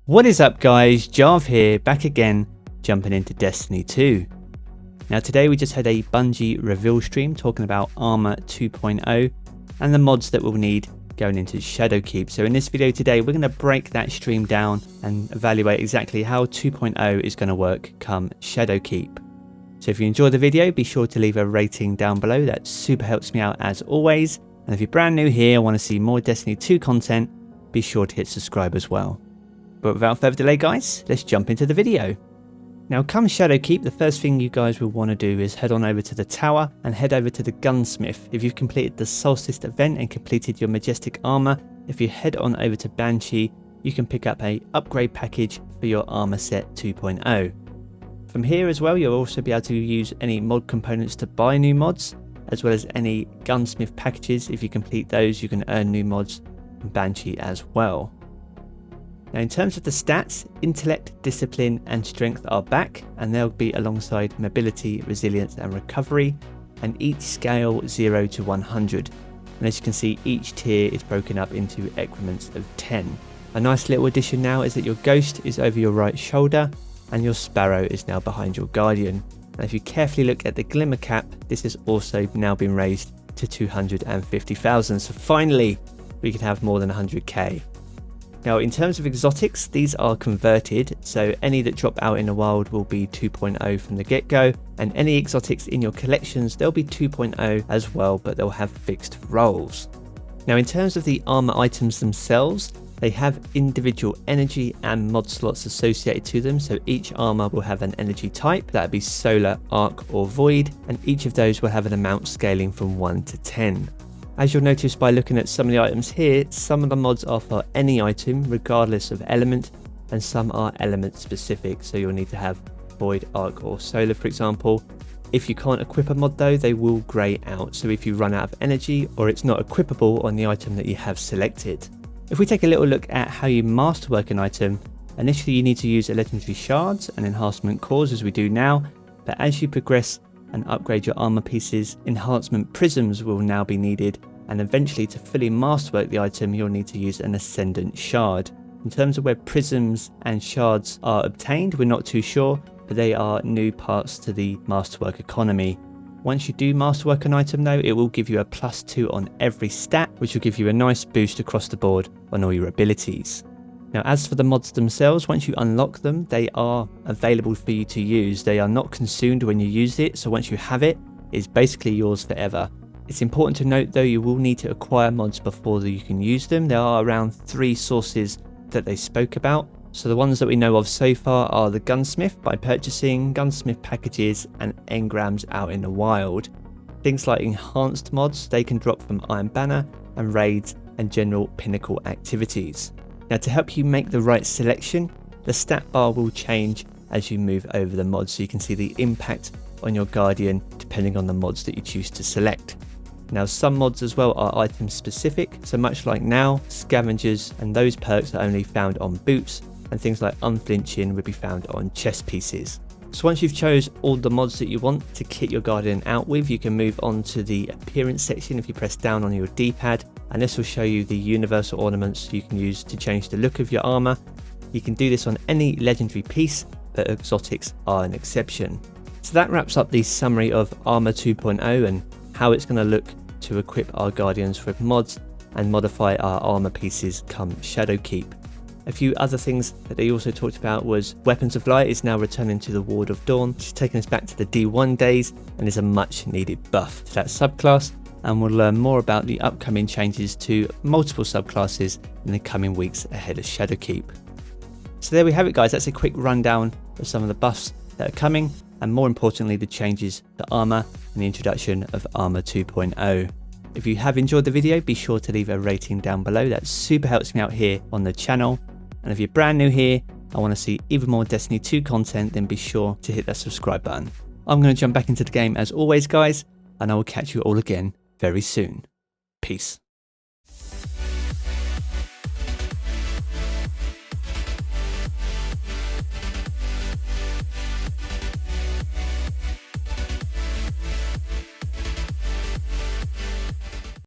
What is up guys, Jarv here, back again, jumping into Destiny 2. Now today we just had a Bungie reveal stream talking about Armor 2.0 and the mods that we'll need going into Shadowkeep. So in this video today we're going to break that stream down and evaluate exactly how 2.0 is going to work come Shadowkeep. So if you enjoyed the video, be sure to leave a rating down below, that super helps me out as always. And if you're brand new here and want to see more Destiny 2 content, be sure to hit subscribe as well. But without further delay guys, let's jump into the video. Now come Shadowkeep, the first thing you guys will want to do is head on over to the tower and head over to the gunsmith. If you've completed the SOLSTICE event and completed your majestic armor, if you head on over to Banshee, you can pick up a upgrade package for your armor set 2.0. From here as well, you'll also be able to use any mod components to buy new mods, as well as any gunsmith packages. If you complete those, you can earn new mods from Banshee as well. Now in terms of the stats, intellect, discipline and strength are back, and they'll be alongside mobility, resilience and recovery, and each scale 0 to 100. And as you can see, each tier is broken up into increments of 10. A nice little addition now is that your ghost is over your right shoulder and your sparrow is now behind your guardian. And if you carefully look at the glimmer cap, this has also now been raised to 250,000. So finally we can have more than 100k. Now in terms of exotics, these are converted, so any that drop out in the wild will be 2.0 from the get-go, and any exotics in your collections, they'll be 2.0 as well, but they'll have fixed roles. Now in terms of the armor items themselves, they have individual energy and mod slots associated to them, so each armor will have an energy type, that would be solar, arc or void, and each of those will have an amount scaling from 1 to 10. As you'll notice by looking at some of the items here, some of the mods are for any item regardless of element, and some are element specific, so you'll need to have void, arc or solar for example. If you can't equip a mod though, they will grey out, so if you run out of energy or it's not equipable on the item that you have selected. If we take a little look at how you masterwork an item, initially you need to use legendary shards and enhancement cores as we do now, but as you progress and upgrade your armor pieces, enhancement prisms will now be needed, and eventually to fully masterwork the item you'll need to use an ascendant shard. In terms of where prisms and shards are obtained, we're not too sure, but they are new parts to the masterwork economy. Once you do masterwork an item though, it will give you a +2 on every stat, which will give you a nice boost across the board on all your abilities. Now as for the mods themselves, once you unlock them, they are available for you to use. They are not consumed when you use it, so once you have it, it's basically yours forever. It's important to note though, you will need to acquire mods before you can use them. There are around 3 sources that they spoke about. So the ones that we know of so far are the gunsmith by purchasing gunsmith packages and engrams out in the wild. Things like enhanced mods, they can drop from Iron Banner and raids and general pinnacle activities. Now to help you make the right selection, the stat bar will change as you move over the mods, so you can see the impact on your guardian depending on the mods that you choose to select. Now some mods as well are item specific, so much like now, scavengers and those perks are only found on boots, and things like unflinching would be found on chest pieces. So once you've chose all the mods that you want to kit your guardian out with, you can move on to the appearance section if you press down on your D-pad, and this will show you the universal ornaments you can use to change the look of your armor. You can do this on any legendary piece, but exotics are an exception. So that wraps up the summary of Armor 2.0 and how it's going to look to equip our guardians with mods and modify our armor pieces come Shadowkeep. A few other things that they also talked about was Weapons of Light is now returning to the Ward of Dawn, which is taking us back to the D1 days and is a much needed buff to that subclass, and we'll learn more about the upcoming changes to multiple subclasses in the coming weeks ahead of Shadowkeep. So there we have it guys, that's a quick rundown of some of the buffs that are coming, and more importantly the changes to armor and the introduction of Armor 2.0. If you have enjoyed the video, be sure to leave a rating down below, that super helps me out here on the channel. And if you're brand new here, I want to see even more Destiny 2 content, then be sure to hit that subscribe button. I'm going to jump back into the game as always guys, and I will catch you all again very soon. Peace.